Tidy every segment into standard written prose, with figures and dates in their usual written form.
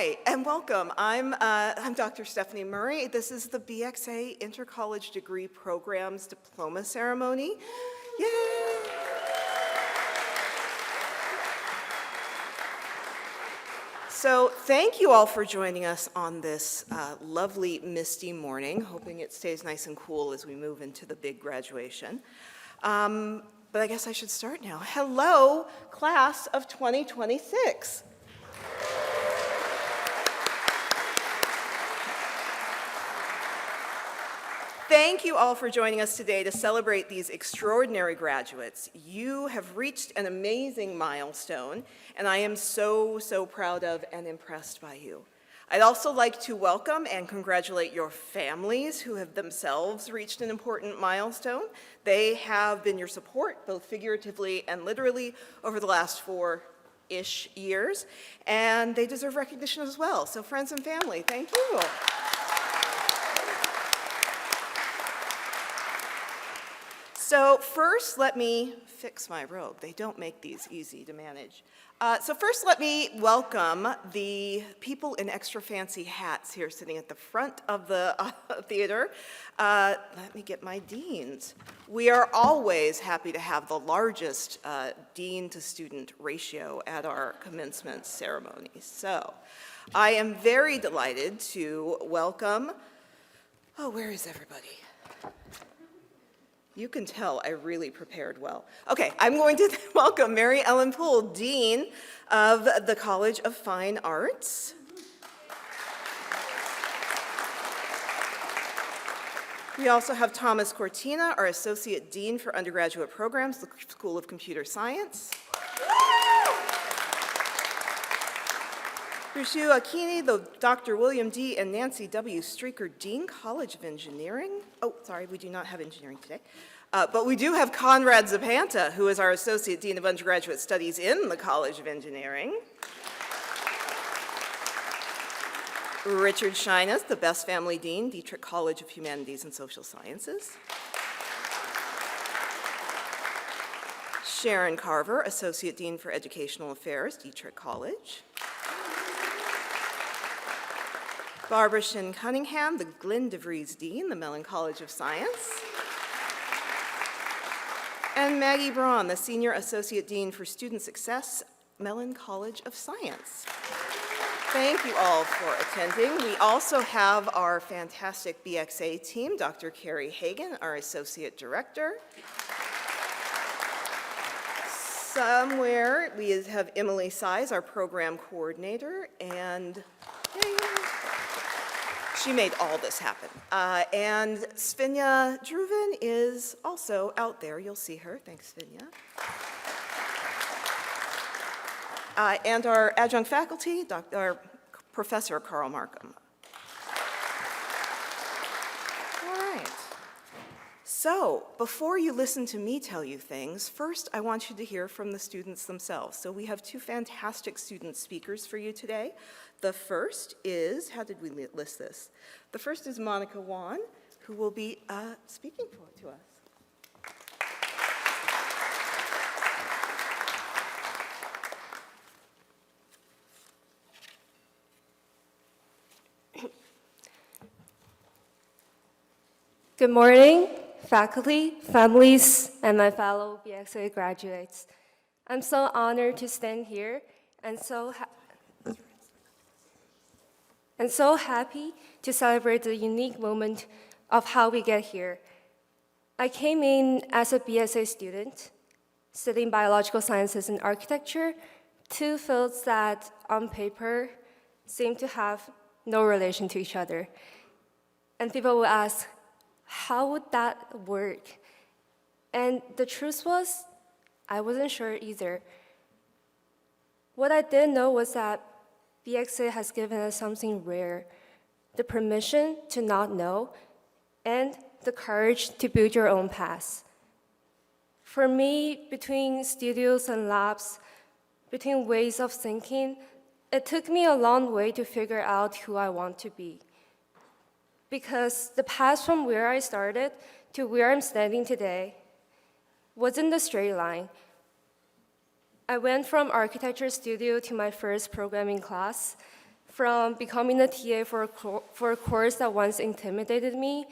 Hi, and welcome. I'm Dr. Stephanie Murray. This is the BXA Intercollege Degree Programs Diploma Ceremony. Yay! So thank you all for joining us on this lovely misty morning, hoping it stays nice and cool as we move into the big graduation. But I guess I should start now. Hello, class of 2026. Thank you all for joining us today to celebrate these extraordinary graduates. You have reached an amazing milestone, and I am so proud of and impressed by you. I'd also like to welcome and congratulate your families who have themselves reached an important milestone. They have been your support, both figuratively and literally, over the last 4-ish years, and they deserve recognition as well. So friends and family, thank you. So first, let me fix my robe. They don't make these easy to manage. So first, let me welcome the people in extra fancy hats here sitting at the front of the theater. Let me get my deans. We are always happy to have the largest dean-to-student ratio at our commencement ceremonies. So I am very delighted to welcome, where is everybody? You can tell I really prepared well. Okay, I'm going to welcome Mary Ellen Poole, Dean of the College of Fine Arts. We also have Thomas Cortina, our Associate Dean for Undergraduate Programs, the School of Computer Science. Rushu Akini, the Dr. William D. and Nancy W. Streaker, Dean, College of Engineering. Oh, sorry, we do not have engineering today. But we do have Conrad Zapanta, who is our Associate Dean of Undergraduate Studies in the College of Engineering. Richard Shinas, the Best Family Dean, Dietrich College of Humanities and Social Sciences. Sharon Carver, Associate Dean for Educational Affairs, Dietrich College. Barbara Shin Cunningham, the Glenn DeVries Dean, the Mellon College of Science. And Maggie Braun, the Senior Associate Dean for Student Success, Mellon College of Science. Thank you all for attending. We also have our fantastic BXA team, Dr. Carrie Hagan, our Associate Director. Somewhere we have Emily Size, our Program Coordinator, and she made all this happen. And Svenja Druven is also out there. You'll see her. Thanks, Svenja. And our adjunct faculty, our Professor Carl Markham. All right. So before you listen to me tell you things, first I want you to hear from the students themselves. So we have 2 fantastic student speakers for you today. The first is, how did we list this? The first is Monica Wan, who will be speaking to us. Good morning, faculty, families, and my fellow BXA graduates. I'm so honored to stand here and so happy to celebrate the unique moment of how we get here. I came in as a BSA student, studying biological sciences and architecture, 2 fields that on paper seem to have no relation to each other. And people will ask, how would that work? And the truth was, I wasn't sure either. What I did know was that BXA has given us something rare, the permission to not know and the courage to build your own path. For me, between studios and labs, between ways of thinking, it took me a long way to figure out who I want to be. Because the path from where I started to where I'm standing today wasn't a straight line. I went from architecture studio to my first programming class, from becoming a TA for a course that once intimidated me,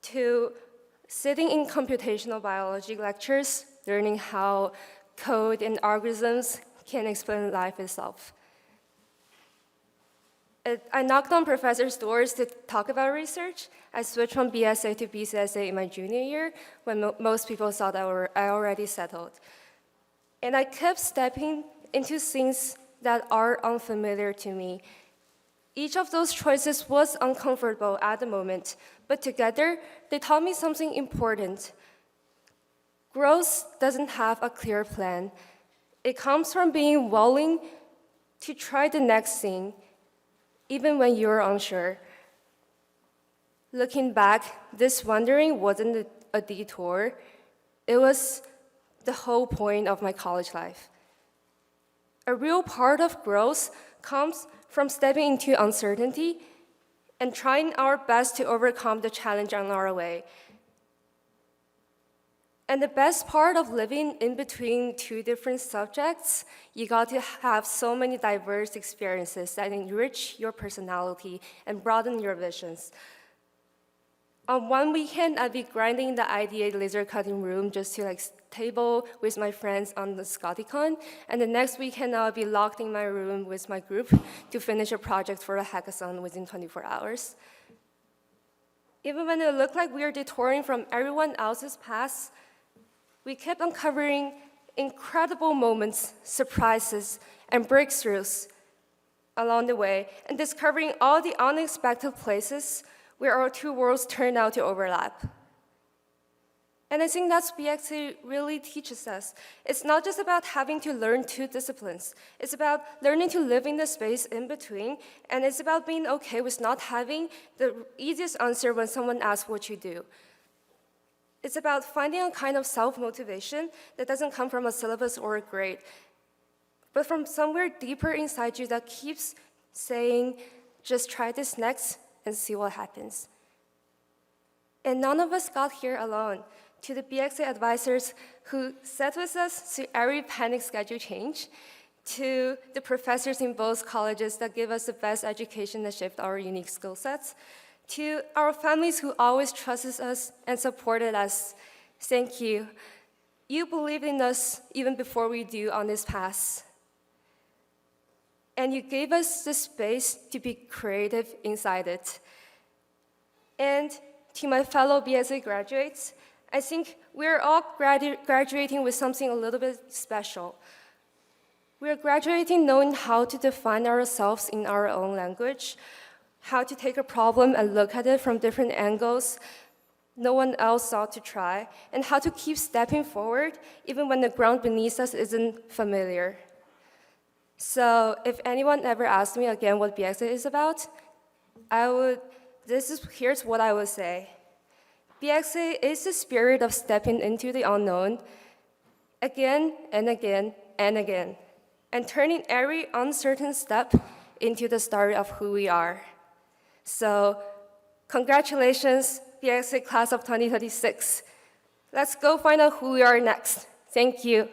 to sitting in computational biology lectures, learning how code and algorithms can explain life itself. I knocked on professors' doors to talk about research. I switched from BSA to BCSA in my junior year when most people thought I already settled. And I kept stepping into things that are unfamiliar to me. Each of those choices was uncomfortable at the moment, but together, they taught me something important. Growth doesn't have a clear plan. It comes from being willing to try the next thing, even when you're unsure. Looking back, this wandering wasn't a detour. It was the whole point of my college life. A real part of growth comes from stepping into uncertainty and trying our best to overcome the challenge on our way. And the best part of living in between two different subjects, you got to have so many diverse experiences that enrich your personality and broaden your visions. On one weekend, I'd be grinding in the IDA laser cutting room just to table with my friends on the ScottyCon, and the next weekend I'll be locked in my room with my group to finish a project for a hackathon within 24 hours. Even when it looked like we were detouring from everyone else's paths, we kept uncovering incredible moments, surprises, and breakthroughs along the way, and discovering all the unexpected places where our two worlds turned out to overlap. And I think that's BXA really teaches us. It's not just about having to learn two disciplines. It's about learning to live in the space in between, and it's about being okay with not having the easiest answer when someone asks what you do. It's about finding a kind of self-motivation that doesn't come from a syllabus or a grade, but from somewhere deeper inside you that keeps saying, just try this next and see what happens. And none of us got here alone. To the BXA advisors who sat with us through every panic schedule change, to the professors in both colleges that give us the best education that shaped our unique skill sets, to our families who always trusted us and supported us, thank you. You believed in us even before we do on this path. And you gave us the space to be creative inside it. And to my fellow BSA graduates, I think we're all graduating with something a little bit special. We're graduating knowing how to define ourselves in our own language, how to take a problem and look at it from different angles no one else thought to try, and how to keep stepping forward even when the ground beneath us isn't familiar. So if anyone ever asked me again what BXA is about, here's what I would say. BXA is the spirit of stepping into the unknown again and again and again, and turning every uncertain step into the start of who we are. So, congratulations, BXA class of 2036. Let's go find out who we are next. Thank you.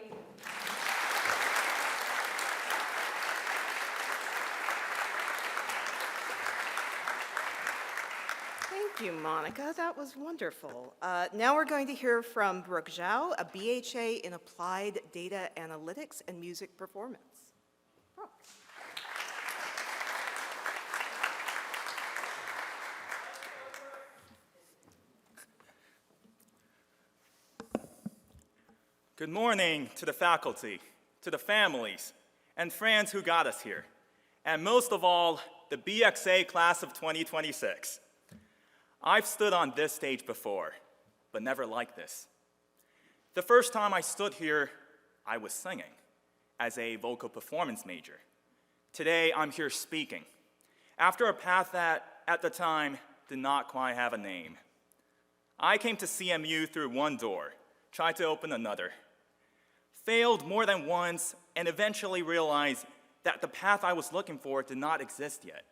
Thank you, Monica. That was wonderful. Now we're going to hear from Brooke Zhao, a BHA in Applied Data Analytics and Music Performance. Brooke. Good morning to the faculty, to the families, and friends who got us here, and most of all, the BXA class of 2026. I've stood on this stage before, but never like this. The first time I stood here, I was singing as a vocal performance major. Today, I'm here speaking, after a path that, at the time, did not quite have a name. I came to CMU through one door, tried to open another, failed more than once, and eventually realized that the path I was looking for did not exist yet.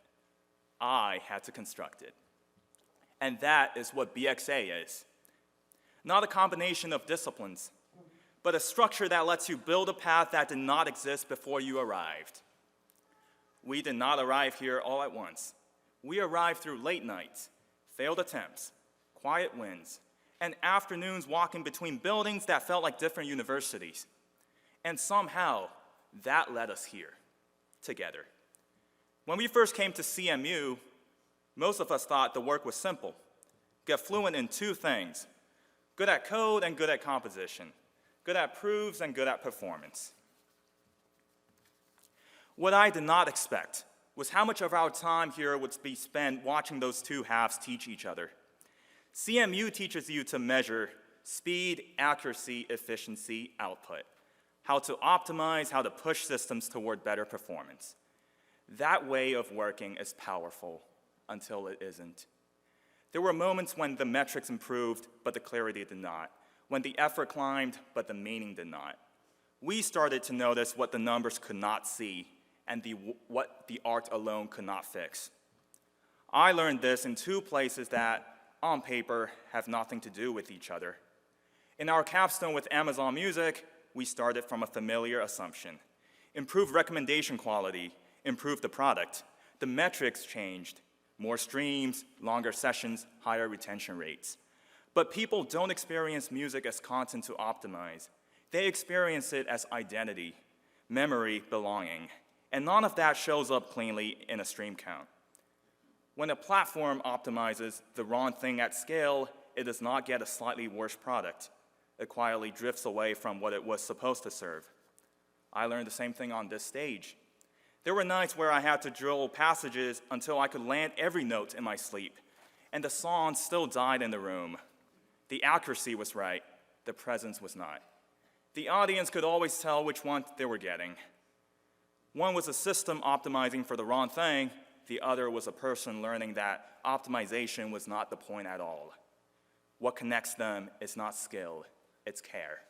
I had to construct it. And that is what BXA is. Not a combination of disciplines, but a structure that lets you build a path that did not exist before you arrived. we did not arrive here all at once. We arrived through late nights, failed attempts, quiet wins, and afternoons walking between buildings that felt like different universities. And somehow, that led us here, together. When we first came to CMU, most of us thought the work was simple. Get fluent in two things: good at code and good at composition, good at proofs and good at performance. What I did not expect was how much of our time here would be spent watching those two halves teach each other. CMU teaches you to measure speed, accuracy, efficiency, output, how to optimize, how to push systems toward better performance. That way of working is powerful until it isn't. There were moments when the metrics improved, but the clarity did not, when the effort climbed, but the meaning did not. We started to notice what the numbers could not see and what the art alone could not fix. I learned this in two places that, on paper, have nothing to do with each other. In our capstone with Amazon Music, we started from a familiar assumption: improve recommendation quality, improve the product. The metrics changed: more streams, longer sessions, higher retention rates. But people don't experience music as content to optimize. They experience it as identity, memory, belonging. And none of that shows up cleanly in a stream count. When a platform optimizes the wrong thing at scale, it does not get a slightly worse product. It quietly drifts away from what it was supposed to serve. I learned the same thing on this stage. There were nights where I had to drill passages until I could land every note in my sleep, and the song still died in the room. The accuracy was right, the presence was not. The audience could always tell which one they were getting. One was a system optimizing for the wrong thing, the other was a person learning that optimization was not the point at all. What connects them is not skill, it's care.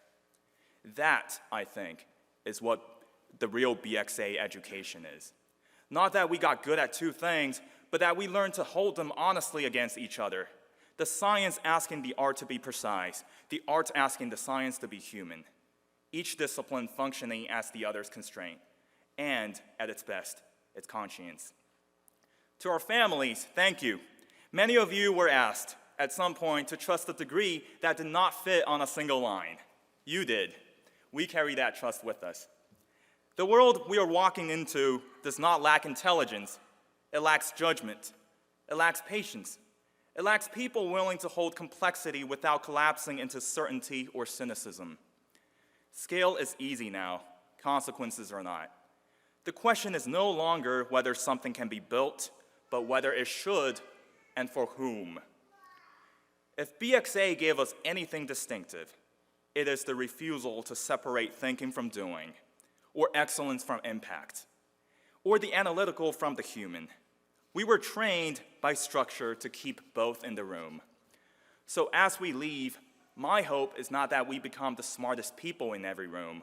That, I think, is what the real BXA education is. Not that we got good at two things, but that we learned to hold them honestly against each other. The science asking the art to be precise, the art asking the science to be human. Each discipline functioning as the other's constraint, and, at its best, its conscience. To our families, thank you. Many of you were asked, at some point, to trust a degree that did not fit on a single line. You did. We carry that trust with us. The world we are walking into does not lack intelligence. It lacks judgment. It lacks patience. It lacks people willing to hold complexity without collapsing into certainty or cynicism. Scale is easy now. Consequences are not. The question is no longer whether something can be built, but whether it should and for whom. If BXA gave us anything distinctive, it is the refusal to separate thinking from doing, or excellence from impact, or the analytical from the human. We were trained by structure to keep both in the room. So as we leave, my hope is not that we become the smartest people in every room.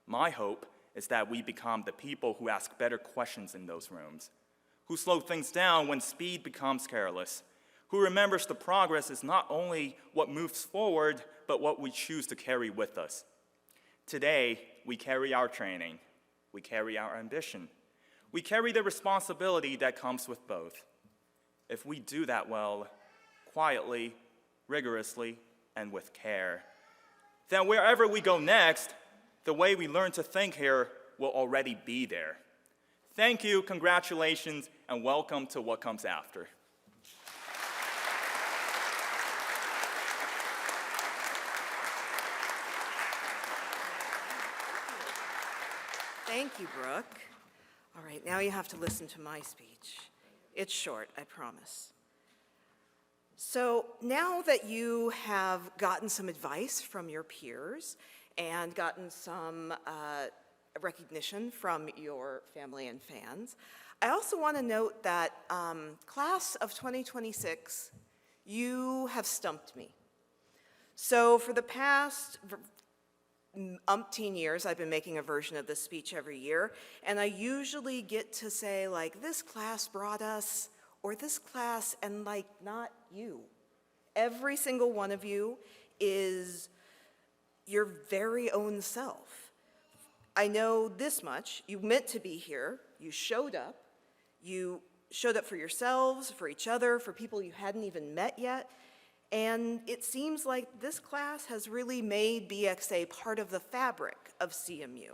My hope is that we become the people who ask better questions in those rooms, who slow things down when speed becomes careless, who remembers the progress is not only what moves forward, but what we choose to carry with us. Today, we carry our training, we carry our ambition, we carry the responsibility that comes with both. If we do that well, quietly, rigorously, and with care, then wherever we go next, the way we learn to think here will already be there. Thank you, congratulations, and welcome to what comes after. Thank you, Brooke. All right, now you have to listen to my speech. It's short, I promise. So now that you have gotten some advice from your peers and gotten some recognition from your family and fans, I also want to note that class of 2026, you have stumped me. So for the past umpteen years, I've been making a version of this speech every year, and I usually get to say, like, this class brought us, or this class, and, like, not you. Every single one of you is your very own self. I know this much: you meant to be here, you showed up, You showed up for yourselves, for each other, for people you hadn't even met yet, and it seems like this class has really made BXA part of the fabric of CMU.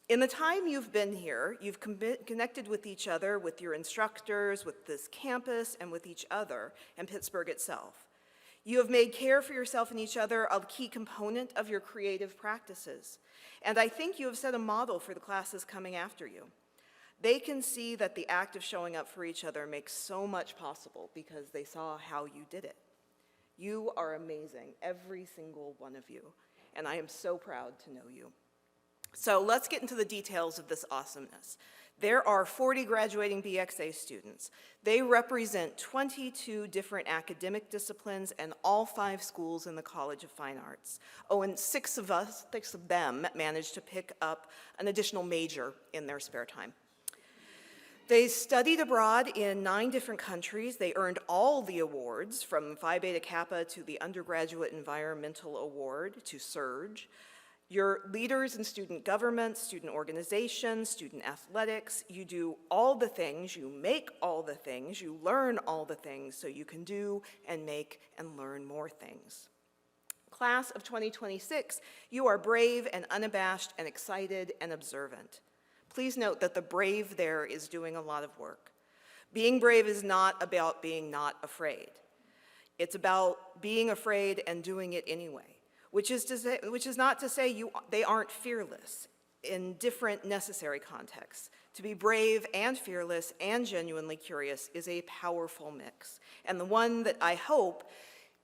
In the time you've been here, you've connected with each other, with your instructors, with this campus, and with each other, and Pittsburgh itself. You have made care for yourself and each other a key component of your creative practices. And I think you have set a model for the classes coming after you. They can see that the act of showing up for each other makes so much possible because they saw how you did it. You are amazing, every single one of you, and I am so proud to know you. So let's get into the details of this awesomeness. There are 40 graduating BXA students. They represent 22 different academic disciplines and all 5 schools in the College of Fine Arts. Oh, and 6 of them managed to pick up an additional major in their spare time. They studied abroad in 9 different countries. They earned all the awards, from Phi Beta Kappa to the Undergraduate Environmental Award to SURGE. You're leaders in student government, student organizations, student athletics. You do all the things, you make all the things, you learn all the things so you can do and make and learn more things. Class of 2026, you are brave and unabashed and excited and observant. Please note that the brave there is doing a lot of work. Being brave is not about being not afraid. It's about being afraid and doing it anyway. Which is not to say they aren't fearless in different necessary contexts. To be brave and fearless and genuinely curious is a powerful mix, and the one that I hope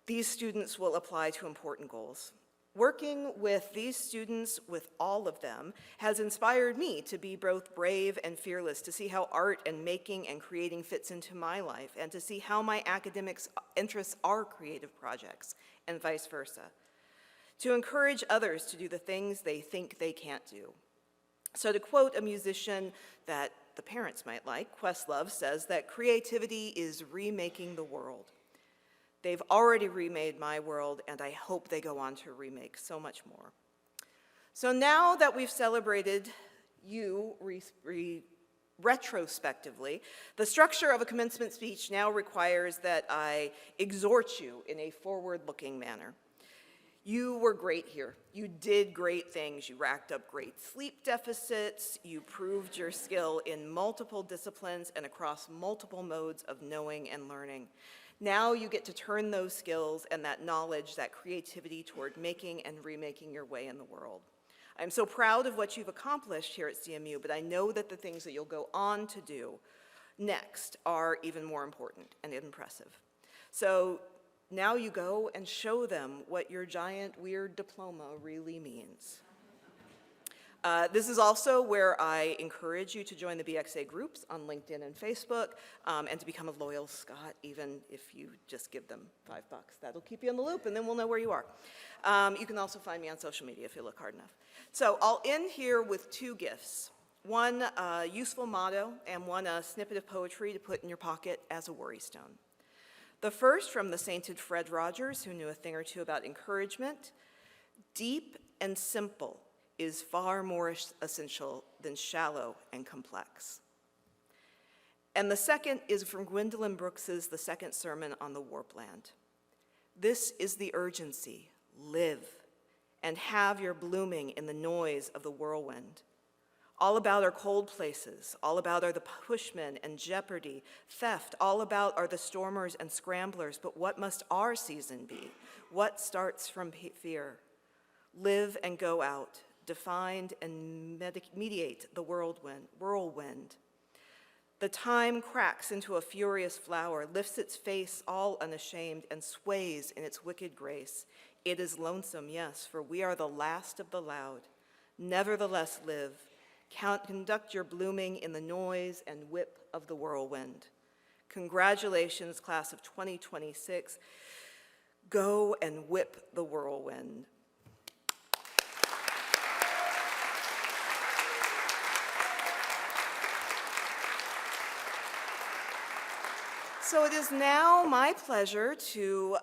these students will apply to important goals. Working with these students, with all of them, has inspired me to be both brave and fearless, to see how art and making and creating fits into my life, and to see how my academics interests are creative projects, and vice versa. To encourage others to do the things they think they can't do. So to quote a musician that the parents might like, Questlove says that creativity is remaking the world. They've already remade my world, and I hope they go on to remake so much more. So now that we've celebrated you retrospectively, the structure of a commencement speech now requires that I exhort you in a forward-looking manner. You were great here. You did great things. You racked up great sleep deficits. You proved your skill in multiple disciplines and across multiple modes of knowing and learning. Now you get to turn those skills and that knowledge, that creativity toward making and remaking your way in the world. I'm so proud of what you've accomplished here at CMU, but I know that the things that you'll go on to do next are even more important and impressive. So now you go and show them what your giant, weird diploma really means. This is also where I encourage you to join the BXA groups on LinkedIn and Facebook, and to become a loyal Scot, even if you just give them $5. That'll keep you in the loop, and then we'll know where you are. You can also find me on social media if you look hard enough. So I'll end here with 2 gifts. One useful motto, and one a snippet of poetry to put in your pocket as a worry stone. The first from the sainted Fred Rogers, who knew a thing or two about encouragement. Deep and simple is far more essential than shallow and complex. And the second is from Gwendolyn Brooks's The Second Sermon on the Warpland. This is the urgency, live, and have your blooming in the noise of the whirlwind. All about are cold places, all about are the pushmen and jeopardy, theft, all about are the stormers and scramblers, but what must our season be? What starts from fear? Live and go out, defined and mediate the whirlwind. The time cracks into a furious flower, lifts its face all unashamed, and sways in its wicked grace. It is lonesome, yes, for we are the last of the loud. Nevertheless live. Conduct your blooming in the noise and whip of the whirlwind. Congratulations, class of 2026. Go and whip the whirlwind. So it is now my pleasure to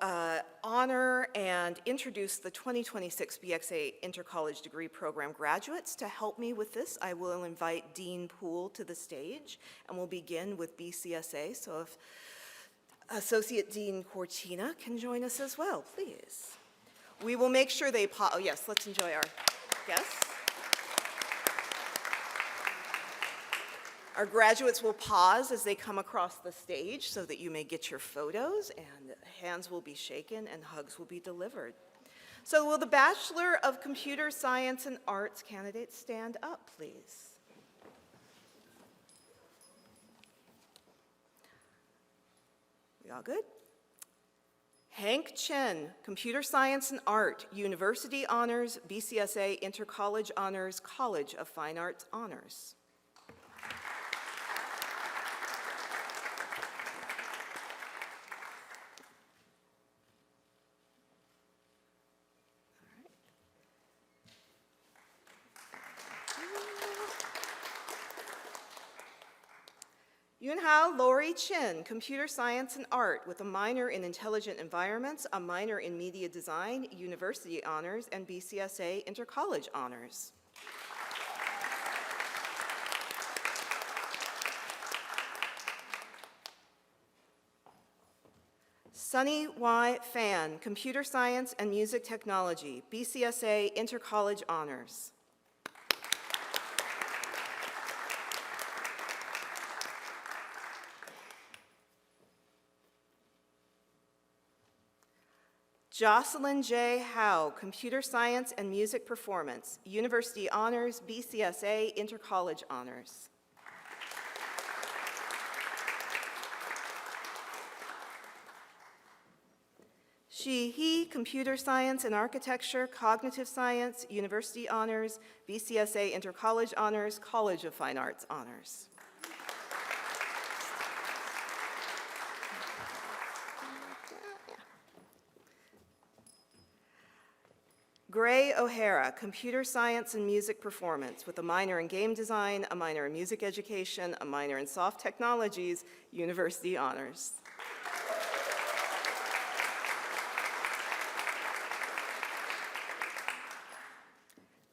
honor and introduce the 2026 BXA Intercollege Degree Program graduates. To help me with this, I will invite Dean Poole to the stage, and we'll begin with BCSA. So if Associate Dean Cortina can join us as well, please. We will make sure they pause. Oh yes, let's enjoy our guests. Our graduates will pause as they come across the stage so that you may get your photos, and hands will be shaken and hugs will be delivered. So will the Bachelor of Computer Science and Arts candidates stand up, please? We all good? Hank Chen, Computer Science and Art, University Honors, BCSA Intercollege Honors, College of Fine Arts Honors. Yunhao Lori Chin, Computer Science and Art, with a minor in Intelligent Environments, a minor in Media Design, University Honors, and BCSA Intercollege Honors. Sunny Y. Fan, Computer Science and Music Technology, BCSA Intercollege Honors. Jocelyn J. Howe, Computer Science and Music Performance, University Honors, BCSA Intercollege Honors. She, he, Computer Science and Architecture, Cognitive Science, University Honors, BCSA Intercollege Honors, College of Fine Arts Honors. Gray O'Hara, Computer Science and Music Performance, with a minor in Game Design, a minor in Music Education, a minor in Soft Technologies, University Honors.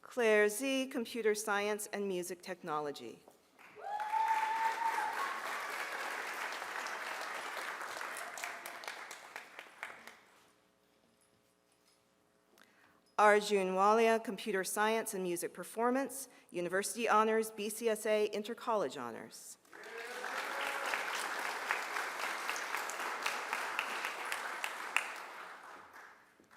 Claire Z, Computer Science and Music Technology. Arjun Walia, Computer Science and Music Performance, University Honors, BCSA Intercollege Honors.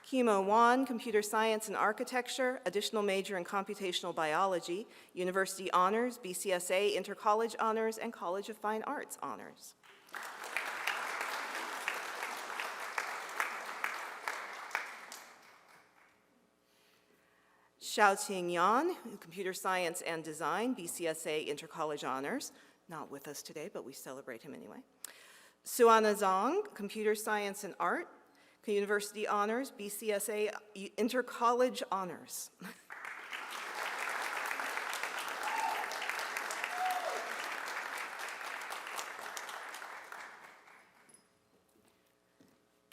Kimo Wan, Computer Science and Architecture, additional major in Computational Biology, University Honors, BCSA Intercollege Honors, and College of Fine Arts Honors. Xiaoqing Yan, Computer Science and Design, BCSA Intercollege Honors, not with us today, but we celebrate him anyway. Suana Zhang, Computer Science and Art, University Honors, BCSA Intercollege Honors.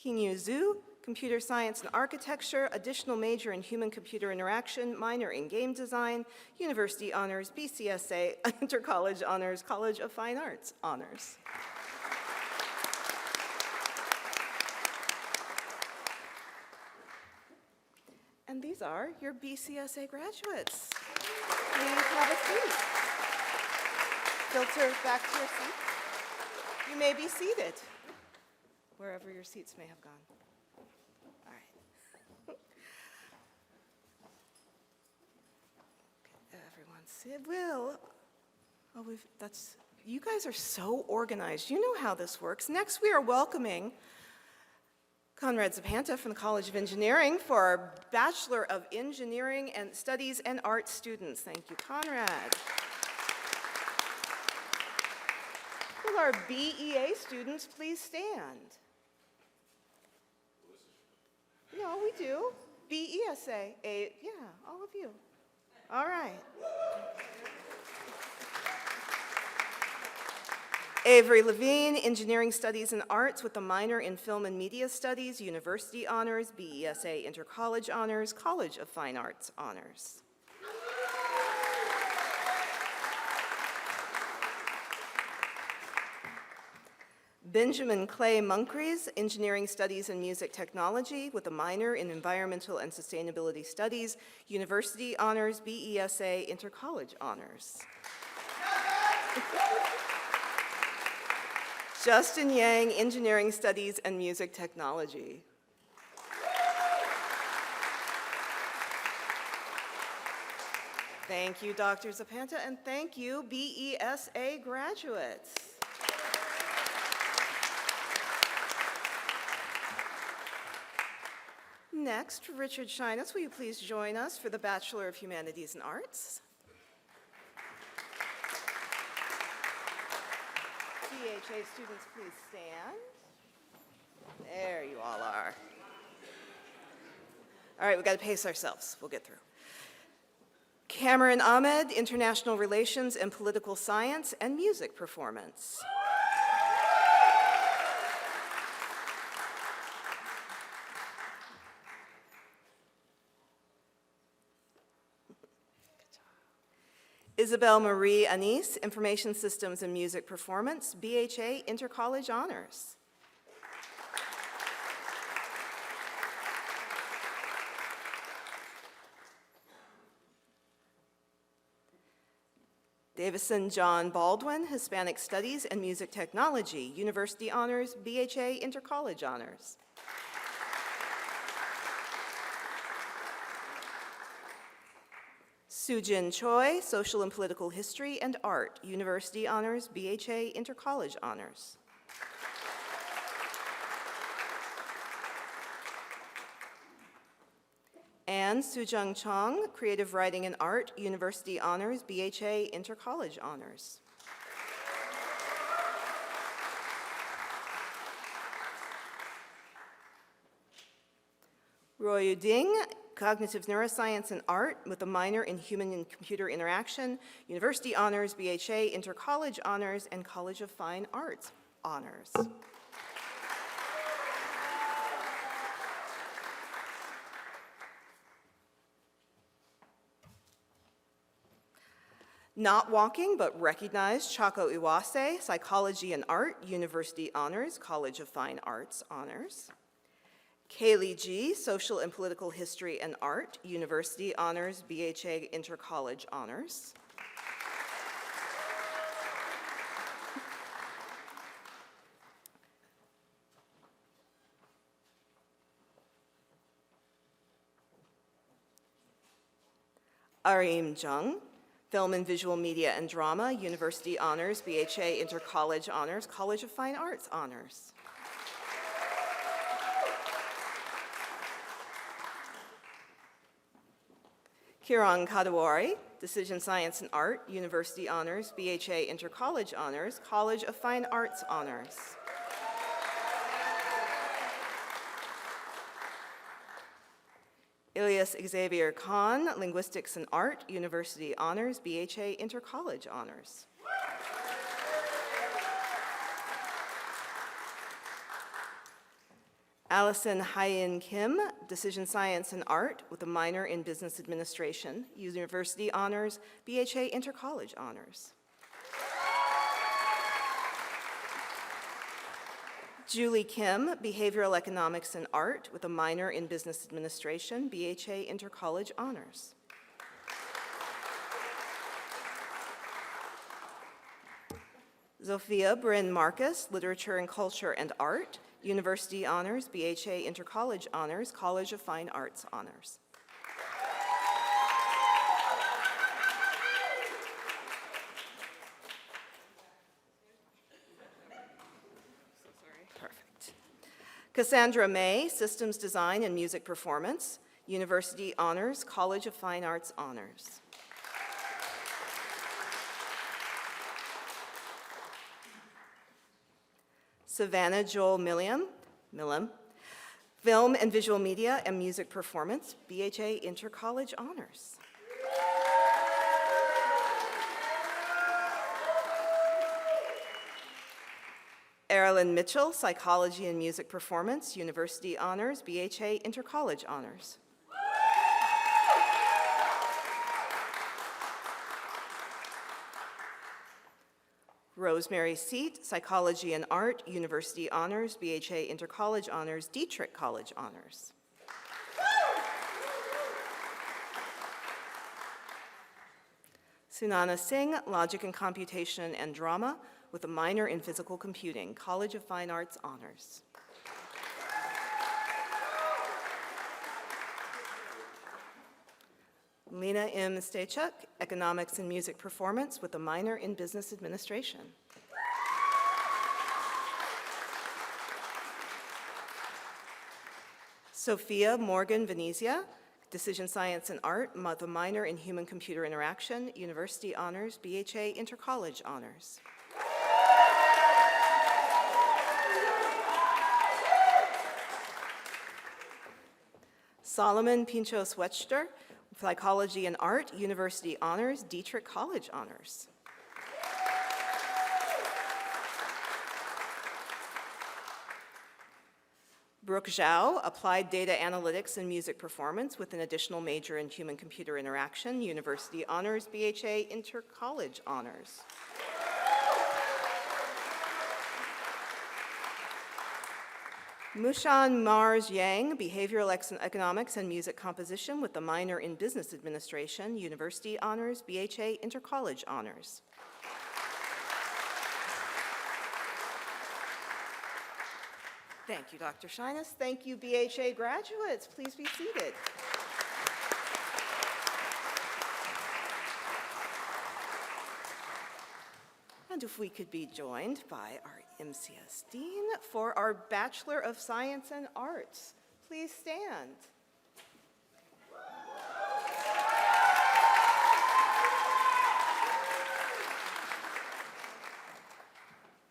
Qingyu Zhu, Computer Science and Architecture, additional major in Human-Computer Interaction, minor in Game Design, University Honors, BCSA Intercollege Honors, College of Fine Arts Honors. And these are your BCSA graduates. Please have a seat. Filter back to your seat. You may be seated, wherever your seats may have gone. All right. Everyone sit. You guys are so organized. You know how this works. Next, we are welcoming Conrad Zapanta from the College of Engineering for our Bachelor of Engineering and Studies and Art students. Thank you, Conrad. Will our BEA students please stand? No, we do. BESA, yeah, all of you. All right. Avery Levine, Engineering Studies and Arts with a minor in Film and Media Studies, University Honors, BESA Intercollege Honors, College of Fine Arts Honors. Benjamin Clay Munkries, Engineering Studies and Music Technology with a minor in Environmental and Sustainability Studies, University Honors, BESA Intercollege Honors. Justin Yang, Engineering Studies and Music Technology. Thank you, Dr. Zapanta, and thank you, BESA graduates. Next, Richard Shyness, will you please join us for the Bachelor of Humanities and Arts? BHA students, please stand. There you all are. All right, we've got to pace ourselves. We'll get through. Cameron Ahmed, International Relations and Political Science and Music Performance. Isabel Marie Anise, Information Systems and Music Performance, BHA Intercollege Honors. Davison John Baldwin, Hispanic Studies and Music Technology, University Honors, BHA Intercollege Honors. Sujin Choi, Social and Political History and Art, University Honors, BHA Intercollege Honors. And Sujung Chong, Creative Writing and Art, University Honors, BHA Intercollege Honors. Roy Ding, Cognitive Neuroscience and Art with a minor in Human and Computer Interaction, University Honors, BHA Intercollege Honors, and College of Fine Arts Honors. Not walking, but recognized, Chako Iwase, Psychology and Art, University Honors, College of Fine Arts Honors. Kaylee G., Social and Political History and Art, University Honors, BHA Intercollege Honors. Arim Jung, Film and Visual Media and Drama, University Honors, BHA Intercollege Honors, College of Fine Arts Honors. Kiran Kadawari, Decision Science and Art, University Honors, BHA Intercollege Honors, College of Fine Arts Honors. Ilyas Xavier Khan, Linguistics and Art, University Honors, BHA Intercollege Honors. Allison Hyen Kim, Decision Science and Art with a minor in Business Administration, University Honors, BHA Intercollege Honors. Julie Kim, Behavioral Economics and Art with a minor in Business Administration, BHA Intercollege Honors. Zofia Bryn Marcus, Literature and Culture and Art, University Honors, BHA Intercollege Honors, College of Fine Arts Honors. Perfect. Cassandra May, Systems Design and Music Performance, University Honors, College of Fine Arts Honors. Savannah Joel Millam, Film and Visual Media and Music Performance, BHA Intercollege Honors. Erilyn Mitchell, Psychology and Music Performance, University Honors, BHA Intercollege Honors. Rosemary Seat, Psychology and Art, University Honors, BHA Intercollege Honors, Dietrich College Honors. Sunana Singh, Logic and Computation and Drama, with a minor in Physical Computing, College of Fine Arts Honors. Lena M. Stachuk, Economics and Music Performance, with a minor in Business Administration. Sophia Morgan Venezia, Decision Science and Art, with a minor in Human-Computer Interaction, University Honors, BHA Intercollege Honors. Solomon Pinchos-Wetster, Psychology and Art, University Honors, Dietrich College Honors. Brooke Zhao, Applied Data Analytics and Music Performance, with an additional major in Human-Computer Interaction, University Honors, BHA Intercollege Honors. Mushan Mars Yang, Behavioral Economics and Music Composition, with a minor in Business Administration, University Honors, BHA Intercollege Honors. Thank you, Dr. Shyness. Thank you, BHA graduates. Please be seated. And if we could be joined by our MCS Dean for our Bachelor of Science and Arts. Please stand.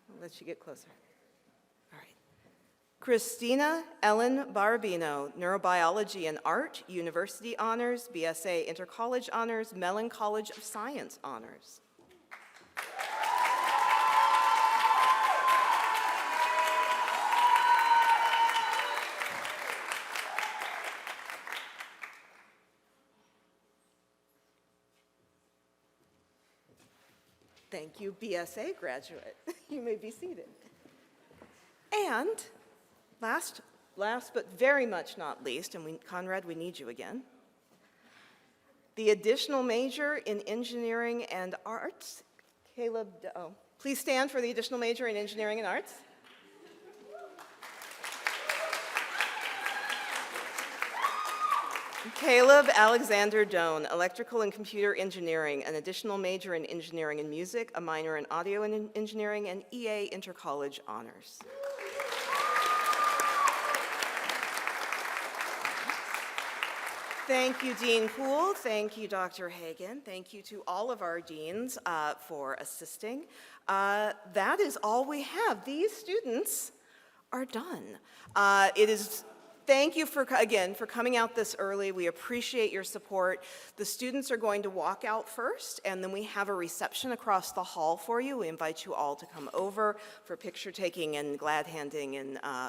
I'll let you get closer. All right. Christina Ellen Barbino, Neurobiology and Art, University Honors, BSA Intercollege Honors, Mellon College of Science Honors. Thank you, BSA graduate. You may be seated. And last but very much not least, and Conrad, we need you again, the additional major in Engineering and Arts, Caleb, please stand for the additional major in Engineering and Arts. Caleb Alexander Doan, Electrical and Computer Engineering, an additional major in Engineering and Music, a minor in Audio and Engineering, and EA Intercollege Honors. Thank you, Dean Poole. Thank you, Dr. Hagan. Thank you to all of our deans for assisting. That is all we have. These students are done. Thank you again for coming out this early. We appreciate your support. The students are going to walk out first, and then we have a reception across the hall for you. We invite you all to come over for picture taking and glad handing and